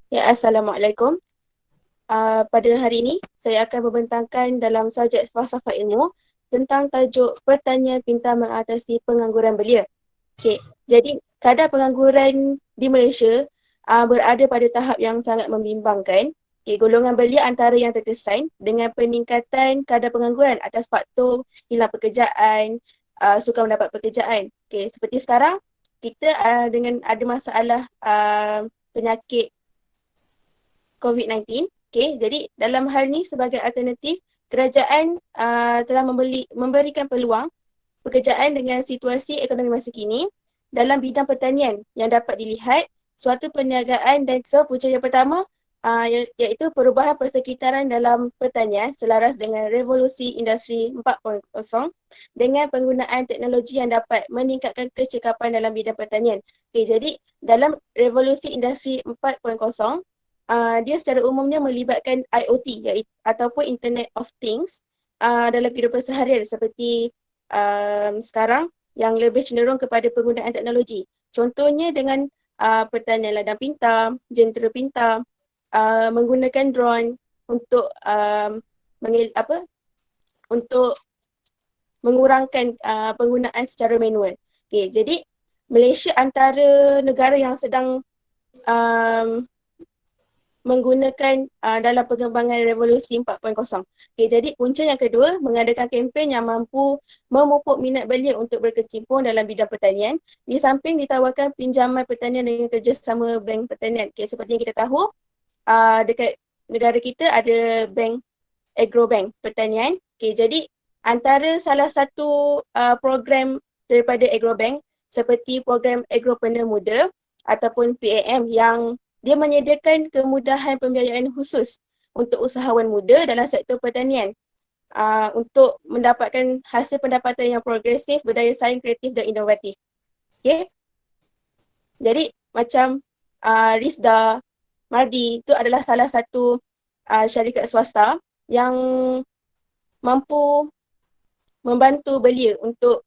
Ya, Assalamualaikum. Pada hari ini, saya akan membentangkan dalam subjek falsafah ilmu tentang tajuk pertanian pintar mengatasi pengangguran belia. Okey, jadi kadar pengangguran di Malaysia berada pada tahap yang sangat membimbangkan. Okey, golongan belia antara yang terkesan dengan peningkatan kadar pengangguran atas faktor hilang pekerjaan, sukar mendapat pekerjaan. Okey, seperti sekarang, kita dengan ada masalah penyakit COVID-19. Okay, jadi dalam hal ni sebagai alternatif, kerajaan telah memberikan peluang pekerjaan dengan situasi ekonomi masa kini dalam bidang pertanian yang dapat dilihat suatu perniagaan dan punca yang pertama iaitu perubahan persekitaran dalam pertanian selaras dengan revolusi industri 4.0 dengan penggunaan teknologi yang dapat meningkatkan kecekapan dalam bidang pertanian. Okay, jadi dalam revolusi industri 4.0 dia secara umumnya melibatkan IoT ataupun Internet of Things dalam kehidupan seharian seperti sekarang yang lebih cenderung kepada penggunaan teknologi. Contohnya dengan pertanian ladang pintar, jentera pintar, menggunakan drone untuk untuk mengurangkan penggunaan secara manual. Okay, jadi Malaysia antara negara yang sedang um, menggunakan dalam pengembangan revolusi 4.0. Okay, jadi punca yang kedua, mengadakan kempen yang mampu memupuk minat belia untuk berkecimpung dalam bidang pertanian. Di samping ditawarkan pinjaman pertanian dengan kerjasama bank pertanian. Okay, seperti yang kita tahu, dekat negara kita ada bank Agrobank Pertanian. Okay, jadi antara salah satu program daripada Agrobank seperti program Agropreneur Muda ataupun PAM yang dia menyediakan kemudahan pembiayaan khusus untuk usahawan muda dalam sektor pertanian untuk mendapatkan hasil pendapatan yang progresif, berdaya saing, kreatif dan inovatif. Okay? Jadi macam Rizda, Mardi itu adalah salah satu syarikat swasta yang mampu membantu belia untuk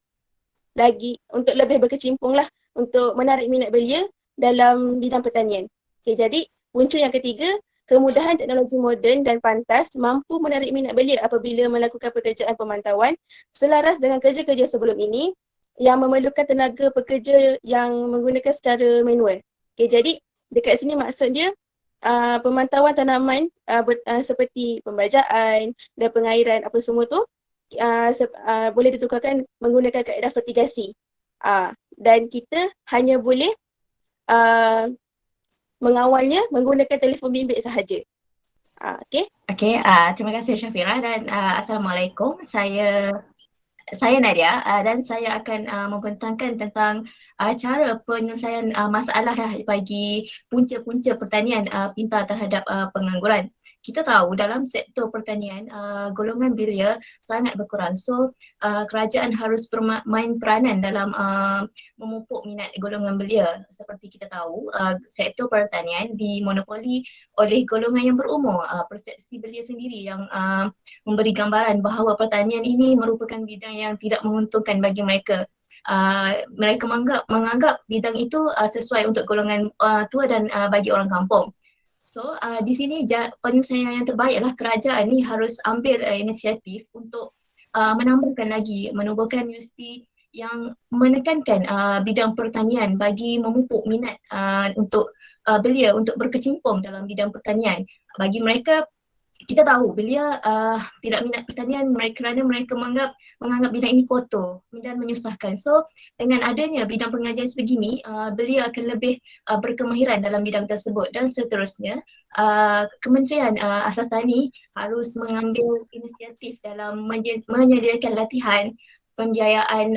lebih berkecimpung lah untuk menarik minat belia dalam bidang pertanian. Okay, jadi punca yang ketiga, kemudahan teknologi moden dan pantas mampu menarik minat belia apabila melakukan pekerjaan pemantauan selaras dengan kerja-kerja sebelum ini yang memerlukan tenaga pekerja yang menggunakan secara manual. Okay, jadi dekat sini maksud dia pemantauan tanaman seperti pembajaan dan pengairan apa semua tu boleh ditukarkan menggunakan kaedah fertigasi. Dan kita hanya boleh uh, mengawalnya menggunakan telefon bimbit sahaja. Okay? Okey, terima kasih Syafira dan Assalamualaikum. Saya Nadia dan saya akan membentangkan tentang cara penyelesaian masalah bagi punca-punca pertanian pintar terhadap pengangguran. Kita tahu dalam sektor pertanian golongan belia sangat berkurang. So kerajaan harus bermain peranan dalam memupuk minat golongan belia. Seperti kita tahu sektor pertanian dimonopoli oleh golongan yang berumur. Persepsi belia sendiri yang memberi gambaran bahawa pertanian ini merupakan bidang yang tidak menguntungkan bagi mereka. Mereka menganggap bidang itu sesuai untuk golongan tua dan bagi orang kampung. So di sini penyelesaian yang terbaik adalah kerajaan ni harus ambil inisiatif untuk menambahkan lagi, menubuhkan universiti yang menekankan bidang pertanian bagi memupuk minat untuk belia untuk berkecimpung dalam bidang pertanian. Bagi mereka, kita tahu belia tidak minat pertanian kerana mereka menganggap bidang ini kotor dan menyusahkan. So dengan adanya bidang pengajian sebegini, belia akan lebih berkemahiran dalam bidang tersebut dan seterusnya. Kementerian Asas Tani harus mengambil inisiatif dalam menyediakan latihan pembiayaan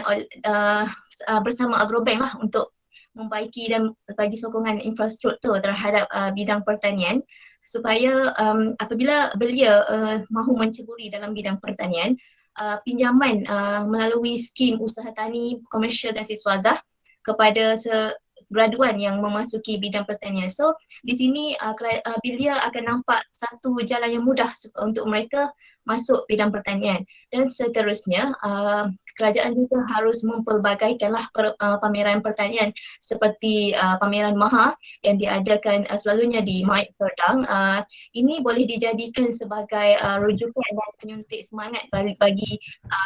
bersama Agrobank lah untuk membaiki dan bagi sokongan infrastruktur terhadap bidang pertanian supaya apabila belia mahu menceburi dalam bidang pertanian, pinjaman melalui skim usaha tani komersial dan siswazah kepada graduan yang memasuki bidang pertanian. So di sini Belia akan nampak satu jalan yang mudah untuk mereka masuk bidang pertanian. Dan seterusnya kerajaan juga harus mempelbagaikanlah pameran pertanian seperti pameran MAHA yang diadakan selalunya di Maid Perdang. Ini boleh dijadikan sebagai rujukan dan penyuntik semangat bagi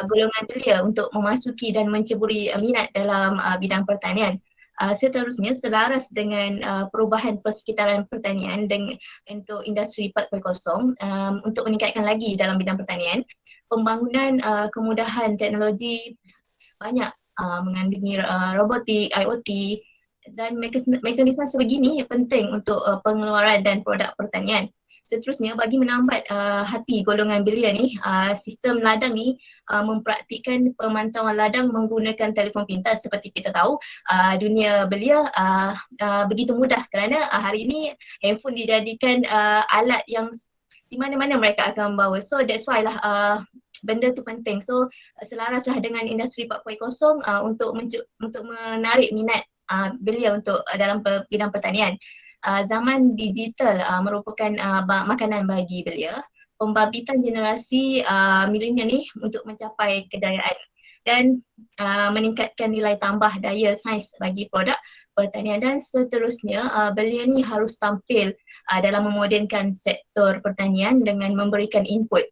golongan belia untuk memasuki dan menceburi minat dalam bidang pertanian. Seterusnya selaras dengan perubahan persekitaran pertanian untuk industri 4.0 untuk meningkatkan lagi dalam bidang pertanian, pembangunan kemudahan teknologi banyak mengandungi robotik, IoT dan mekanisme sebegini penting untuk pengeluaran dan produk pertanian. Seterusnya bagi menambat hati golongan belia ni, sistem ladang ni mempraktikkan pemantauan ladang menggunakan telefon pintar. Seperti kita tahu dunia belia begitu mudah kerana hari ini handphone dijadikan alat yang di mana-mana mereka akan bawa. So that's why lah benda tu penting. So selaraslah dengan industri 4.0 untuk menarik minat belia untuk dalam bidang pertanian. Zaman digital merupakan makanan bagi belia. Pembabitan generasi milenial ni untuk mencapai kejayaan dan meningkatkan nilai tambah daya sains bagi produk pertanian. Dan seterusnya belia ni harus tampil dalam memodenkan sektor pertanian dengan memberikan input.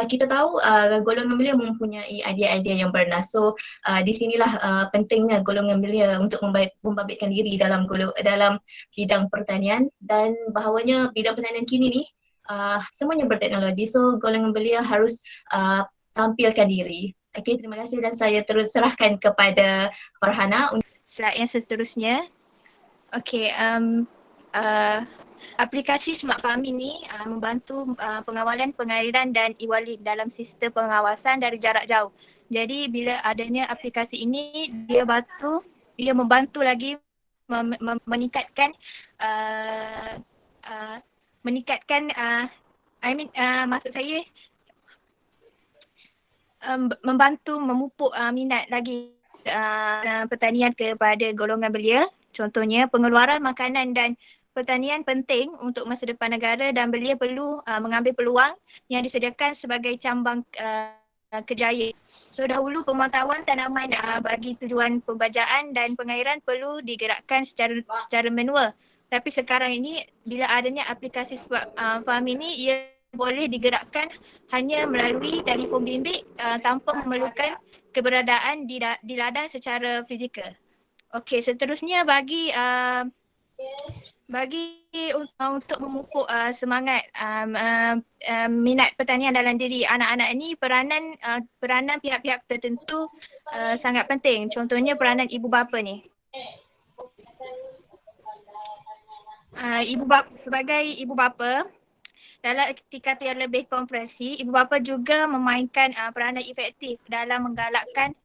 Kita tahu golongan belia mempunyai idea-idea yang bernas. So di sinilah pentingnya golongan belia untuk membabitkan diri dalam bidang pertanian, dan bahawanya bidang pertanian kini ni semuanya berteknologi. So golongan belia harus tampilkan diri. Okey, terima kasih dan saya terus serahkan kepada Farhana. Slide yang seterusnya. Okey, aplikasi Smart Farming ni membantu pengawalan, pengairan dan e-wallet dalam sistem pengawasan dari jarak jauh. Jadi bila adanya aplikasi ini, dia membantu lagi meningkatkan maksud saya membantu memupuk minat lagi pertanian kepada golongan belia. Contohnya pengeluaran makanan dan pertanian penting untuk masa depan negara, dan belia perlu mengambil peluang yang disediakan sebagai cambang kerjaya. So dahulu pemantauan tanaman bagi tujuan pembajaan dan pengairan perlu digerakkan secara manual. Tapi sekarang ini bila adanya aplikasi Smart Farming ini, ia boleh digerakkan hanya melalui telefon bimbit tanpa memerlukan keberadaan di ladang secara fizikal. Okey, seterusnya bagi untuk memupuk semangat minat pertanian dalam diri anak-anak ini, peranan pihak-pihak tertentu sangat penting. Contohnya peranan ibu bapa ni. Sebagai ibu bapa, dalam erti kata yang lebih komprehensif, ibu bapa juga memainkan peranan efektif dalam menggalakkan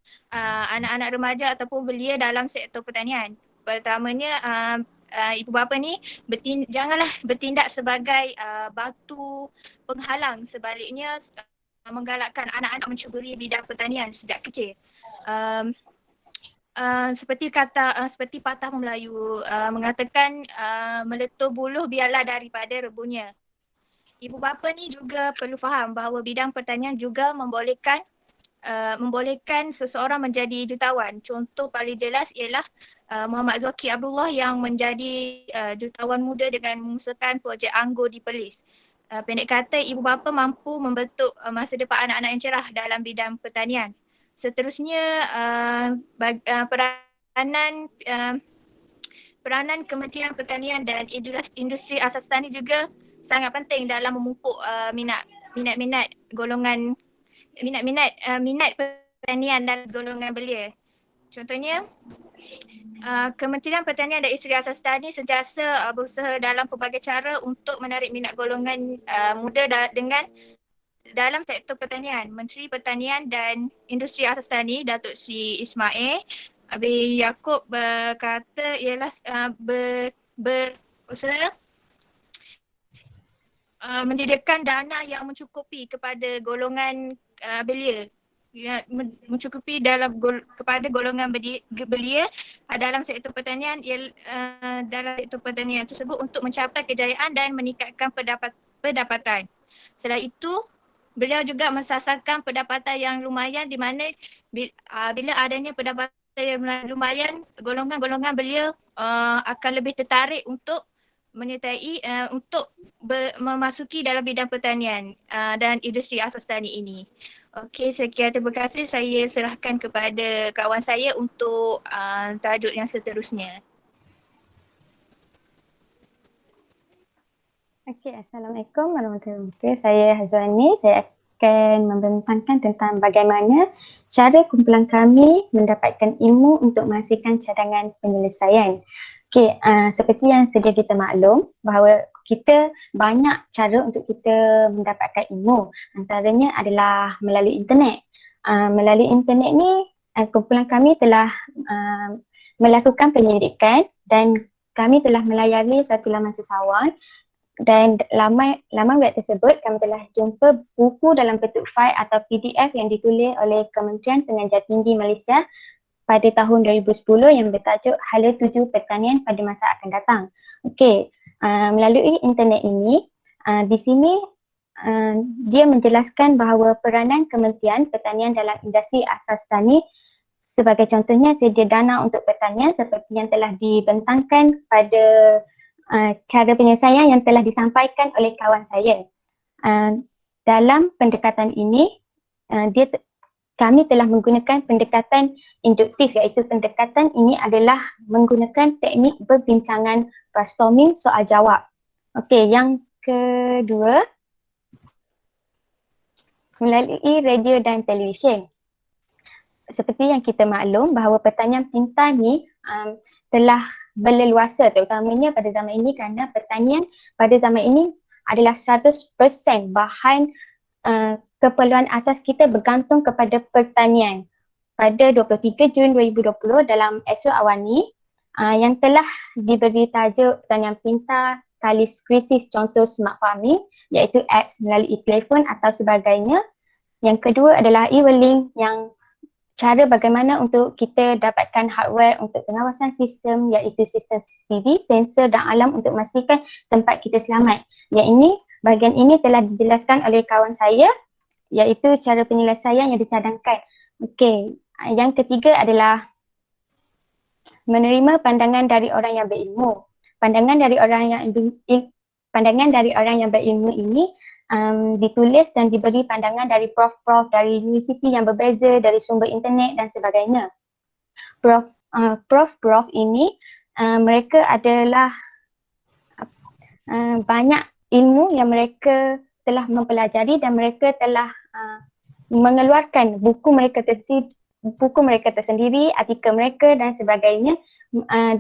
anak-anak remaja ataupun belia dalam sektor pertanian. Pertamanya, ibu bapa ni janganlah bertindak sebagai batu penghalang, sebaliknya menggalakkan anak-anak mencuburi bidang pertanian sejak kecil. Seperti patah Melayu mengatakan meletup buluh biarlah daripada rebunya. Ibu bapa ni juga perlu faham bahawa bidang pertanian juga membolehkan seseorang menjadi jutawan. Contoh paling jelas ialah Muhammad Zaki Abdullah yang menjadi jutawan muda dengan mengusahakan projek anggur di Perlis. Pendek kata, ibu bapa mampu membentuk masa depan anak-anak yang cerah dalam bidang pertanian. Seterusnya, peranan Kementerian Pertanian dan Industri Asas Tani juga sangat penting dalam memupuk minat pertanian dan golongan belia. Contohnya, Kementerian Pertanian dan Industri Asas Tani sentiasa berusaha dalam pelbagai cara untuk menarik minat golongan muda dalam sektor pertanian. Menteri Pertanian dan Industri Asas Tani, Datuk Sri Ismail Abi Yaakob berkata ialah berusaha menyediakan dana yang mencukupi kepada golongan belia mencukupi kepada golongan belia dalam sektor pertanian dalam sektor pertanian tersebut untuk mencapai kejayaan dan meningkatkan pendapatan. Selain itu, beliau juga mensasarkan pendapatan yang lumayan di mana bila adanya pendapatan yang lumayan, golongan-golongan beliau akan lebih tertarik untuk menyertai untuk memasuki dalam bidang pertanian dan industri asas tani ini. Okey, sekian, terima kasih. Saya serahkan kepada kawan saya untuk tajuk yang seterusnya. Okey, Assalamualaikum warahmatullahi wabarakatuh. Saya Hazwani. Saya akan membentangkan tentang bagaimana cara kumpulan kami mendapatkan ilmu untuk menghasilkan cadangan penyelesaian. Okey, seperti yang sedia kita maklum bahawa kita banyak cara untuk kita mendapatkan ilmu. Antaranya adalah melalui internet. Melalui internet ni kumpulan kami telah melakukan penyelidikan dan kami telah melayari satu laman sesawan. Dan laman web tersebut kami telah jumpa buku dalam bentuk fail atau PDF yang ditulis oleh Kementerian Pengajian Tinggi Malaysia pada tahun 2010 yang bertajuk Hala Tuju Pertanian pada Masa Akan Datang. Okey, melalui internet ini, di sini dia menjelaskan bahawa peranan Kementerian Pertanian dalam industri asas tani sebagai contohnya sedia dana untuk pertanian seperti yang telah dibentangkan pada cara penyelesaian yang telah disampaikan oleh kawan saya. Dalam pendekatan ini, kami telah menggunakan pendekatan induktif, iaitu pendekatan ini adalah menggunakan teknik perbincangan brainstorming soal jawab. Okey, yang kedua, melalui radio dan televisyen. Seperti yang kita maklum bahawa pertanian pintar ni telah berleluasa terutamanya pada zaman ini kerana pertanian pada zaman ini adalah 100% bahan keperluan asas kita bergantung kepada pertanian. Pada 23 Jun 2020 dalam SO Awani yang telah diberi tajuk pertanian pintar kalis krisis contoh smart farming iaitu apps melalui telefon atau sebagainya. Yang kedua adalah e-learning yang cara bagaimana untuk kita dapatkan hardware untuk pengawasan sistem iaitu sistem CCTV, sensor dan alarm untuk memastikan tempat kita selamat. Bahagian ini telah dijelaskan oleh kawan saya iaitu cara penyelesaian yang dicadangkan. Okey, yang ketiga adalah menerima pandangan dari orang yang berilmu. Pandangan dari orang yang berilmu ini ditulis dan diberi pandangan dari prof-prof dari universiti yang berbeza, dari sumber internet dan sebagainya. Prof-prof ini mereka adalah banyak ilmu yang mereka telah mempelajari dan mereka telah mengeluarkan buku mereka tersendiri, artikel mereka dan sebagainya.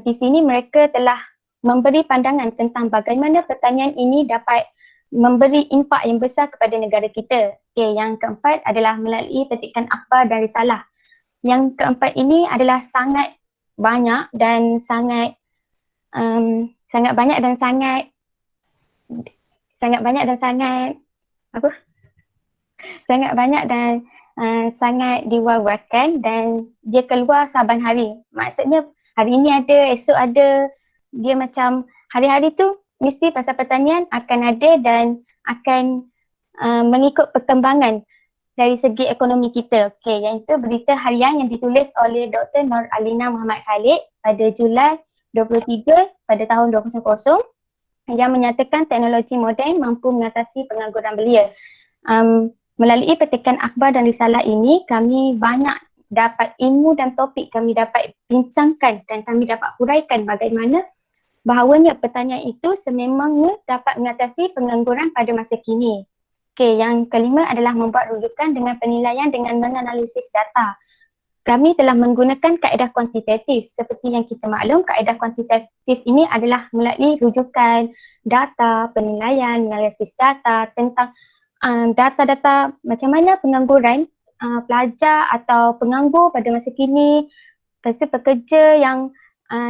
Di sini mereka telah memberi pandangan tentang bagaimana pertanian ini dapat memberi impak yang besar kepada negara kita. Okey, yang keempat adalah melalui petikan akhbar dan risalah. Yang keempat ini adalah sangat banyak dan sangat diwar-warkan dan dia keluar saban hari. Maksudnya hari ini ada, esok ada, dia macam hari-hari tu mesti pasal pertanian akan ada dan akan mengikut perkembangan dari segi ekonomi kita. Okey, yang itu berita harian yang ditulis oleh Dr. Nur Alina Muhammad Khalid pada Julai 23 pada tahun 2020 yang menyatakan teknologi moden mampu mengatasi pengangguran belia. Melalui petikan akhbar dan risalah ini, kami banyak dapat ilmu dan topik kami dapat bincangkan dan kami dapat huraikan bagaimana bahawanya pertanian itu sememangnya dapat mengatasi pengangguran pada masa kini. Okey, yang kelima adalah membuat rujukan dengan penilaian dengan menganalisis data. Kami telah menggunakan kaedah kuantitatif. Seperti yang kita maklum, kaedah kuantitatif ini adalah melalui rujukan data, penilaian, analisis data tentang data-data macam mana pengangguran pelajar atau penganggur pada masa kini, pekerja yang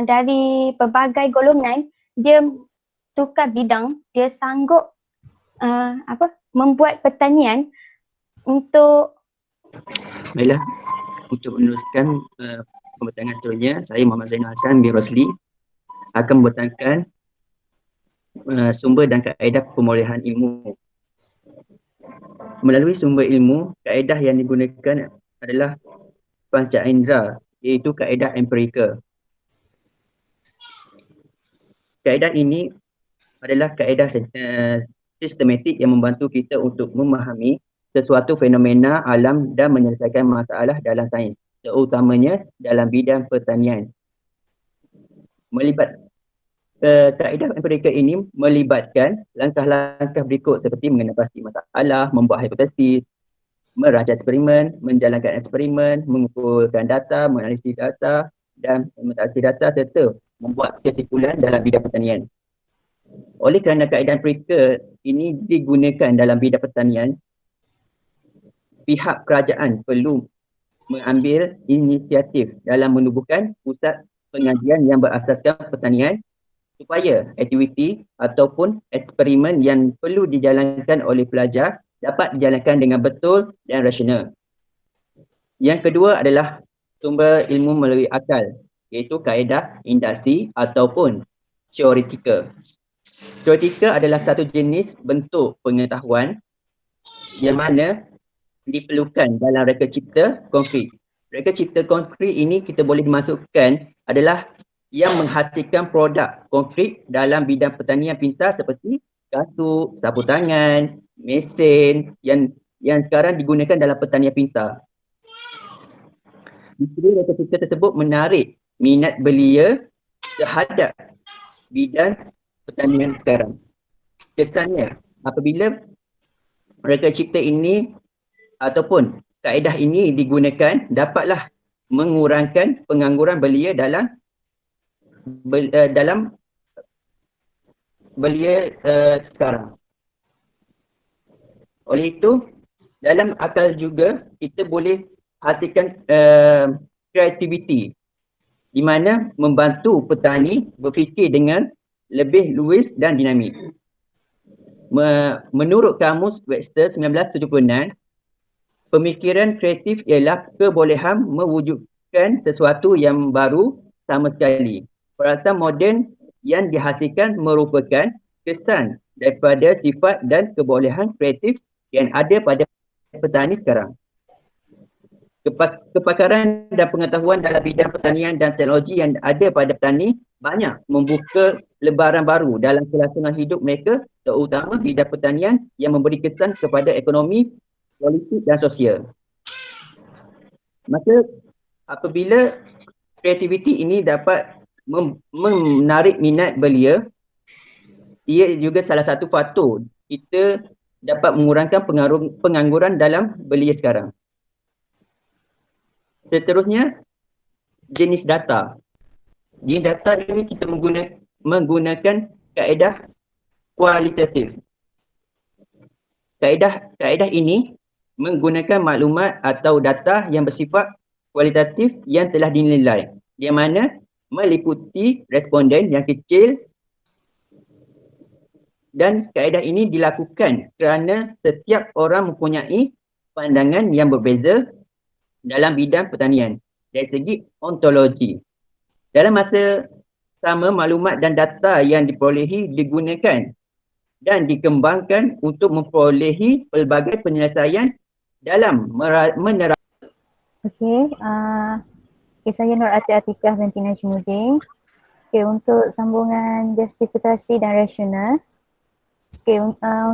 dari pelbagai golongan, dia tukar bidang, dia sanggup membuat pertanian untuk Baiklah, untuk meneruskan pembincangan seterusnya, saya Muhammad Zainal Hassan bin Rosli akan membentangkan sumber dan kaedah pemulihan ilmu. Melalui sumber ilmu, kaedah yang digunakan adalah panca indera, iaitu kaedah empirikal. Kaedah ini adalah kaedah sistematik yang membantu kita untuk memahami sesuatu fenomena alam dan menyelesaikan masalah dalam sains, terutamanya dalam bidang pertanian. Kaedah empirikal ini melibatkan langkah-langkah berikut seperti mengenal pasti masalah, membuat hipotesis, merancang eksperimen, menjalankan eksperimen, mengumpulkan data, menganalisis data dan mentaksir data serta membuat kesimpulan dalam bidang pertanian. Oleh kerana kaedah empirikal ini digunakan dalam bidang pertanian, pihak kerajaan perlu mengambil inisiatif dalam menubuhkan pusat pengajian yang berasaskan pertanian supaya aktiviti ataupun eksperimen yang perlu dijalankan oleh pelajar dapat dijalankan dengan betul dan rasional. Yang kedua adalah sumber ilmu melalui akal, iaitu kaedah induksi ataupun teoretikal. Teoretikal adalah satu jenis bentuk pengetahuan yang mana diperlukan dalam reka cipta konkret. Reka cipta konkret ini kita boleh dimasukkan adalah yang menghasilkan produk konkret dalam bidang pertanian pintar seperti kasut, sapu tangan, mesin yang sekarang digunakan dalam pertanian pintar. Jadi reka cipta tersebut menarik minat belia terhadap bidang pertanian sekarang. Kesannya, apabila reka cipta ini ataupun kaedah ini digunakan, dapatlah mengurangkan pengangguran belia dalam belia sekarang. Oleh itu, dalam akal juga kita boleh hasilkan kreativiti di mana membantu petani berfikir dengan lebih luas dan dinamik. Menurut Kamus Webster 1976, pemikiran kreatif ialah kebolehan mewujudkan sesuatu yang baru sama sekali. Perasaan moden yang dihasilkan merupakan kesan daripada sifat dan kebolehan kreatif yang ada pada petani sekarang. Kepakaran dan pengetahuan dalam bidang pertanian dan teknologi yang ada pada petani banyak membuka lebaran baru dalam kelangsungan hidup mereka, terutama bidang pertanian yang memberi kesan kepada ekonomi, politik dan sosial. Maka apabila kreativiti ini dapat menarik minat belia, ia juga salah satu faktor kita dapat mengurangkan pengangguran dalam belia sekarang. Seterusnya, jenis data. Jenis data ini kita menggunakan kaedah kualitatif. Kaedah ini menggunakan maklumat atau data yang bersifat kualitatif yang telah dinilai, di mana meliputi responden yang kecil, dan kaedah ini dilakukan kerana setiap orang mempunyai pandangan yang berbeza dalam bidang pertanian dari segi ontologi. Dalam masa sama, maklumat dan data yang diperolehi digunakan dan dikembangkan untuk memperolehi pelbagai penyelesaian dalam menerapkan. Saya Nur Atikah binti Najmuddin. Untuk sambungan justifikasi dan rasional.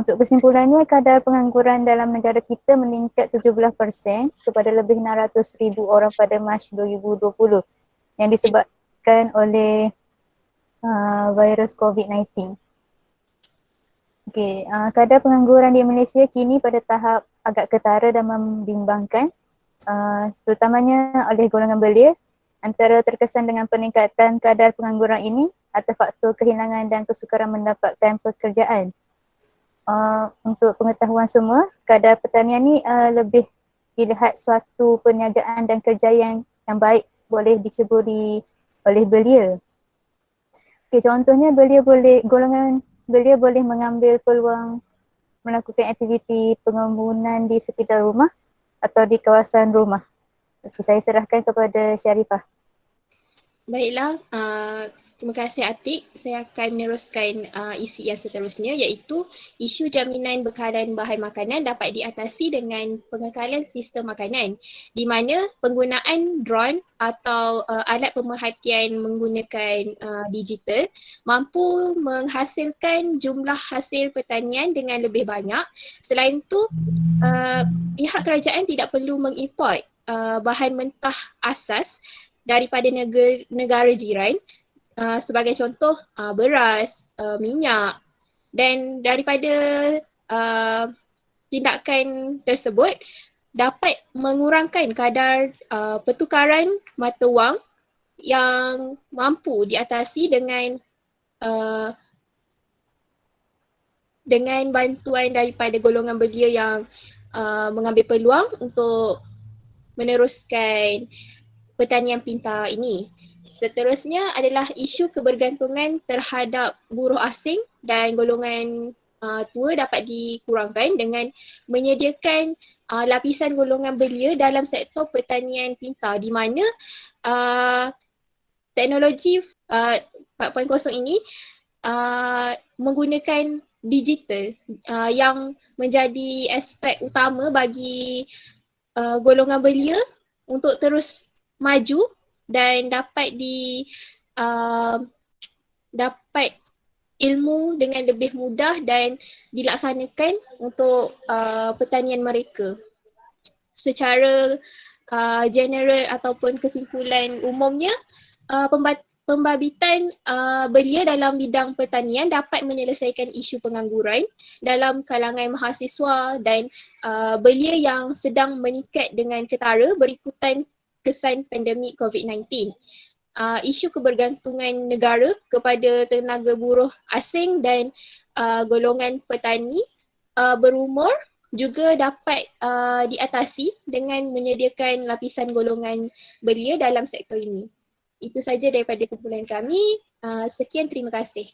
Untuk kesimpulannya, kadar pengangguran dalam negara kita meningkat 17% kepada lebih 600,000 orang pada Mac 2020 yang disebabkan oleh virus COVID-19. Kadar pengangguran di Malaysia kini pada tahap agak ketara dan membimbangkan, terutamanya oleh golongan belia. Antara terkesan dengan peningkatan kadar pengangguran ini atau faktor kehilangan dan kesukaran mendapatkan pekerjaan. Untuk pengetahuan semua, kadar pertanian ini lebih dilihat suatu perniagaan dan kerja yang baik boleh diceburi oleh belia. Contohnya golongan belia boleh mengambil peluang melakukan aktiviti pengembunan di sekitar rumah atau di kawasan rumah. Okey, saya serahkan kepada Syarifah. Baiklah, terima kasih Atik. Saya akan meneruskan isi yang seterusnya, iaitu isu jaminan bekalan bahan makanan dapat diatasi dengan pengekalan sistem makanan, di mana penggunaan drone atau alat pemerhatian menggunakan digital mampu menghasilkan jumlah hasil pertanian dengan lebih banyak. Selain itu, pihak kerajaan tidak perlu mengimport bahan mentah asas daripada negara jiran, sebagai contoh beras, minyak, dan daripada tindakan tersebut dapat mengurangkan kadar pertukaran mata wang yang mampu diatasi dengan bantuan daripada golongan belia yang mengambil peluang untuk meneruskan pertanian pintar ini. Seterusnya adalah isu kebergantungan terhadap buruh asing dan golongan tua dapat dikurangkan dengan menyediakan lapisan golongan belia dalam sektor pertanian pintar, di mana teknologi 4.0 ini menggunakan digital yang menjadi aspek utama bagi golongan belia untuk terus maju dan dapat ilmu dengan lebih mudah dan dilaksanakan untuk pertanian mereka. Secara general ataupun kesimpulan umumnya, pembabitan belia dalam bidang pertanian dapat menyelesaikan isu pengangguran dalam kalangan mahasiswa dan belia yang sedang meningkat dengan ketara berikutan kesan pandemik COVID-19. Isu kebergantungan negara kepada tenaga buruh asing dan golongan petani berumur juga dapat diatasi dengan menyediakan lapisan golongan belia dalam sektor ini. Itu saja daripada kumpulan kami. Sekian, terima kasih.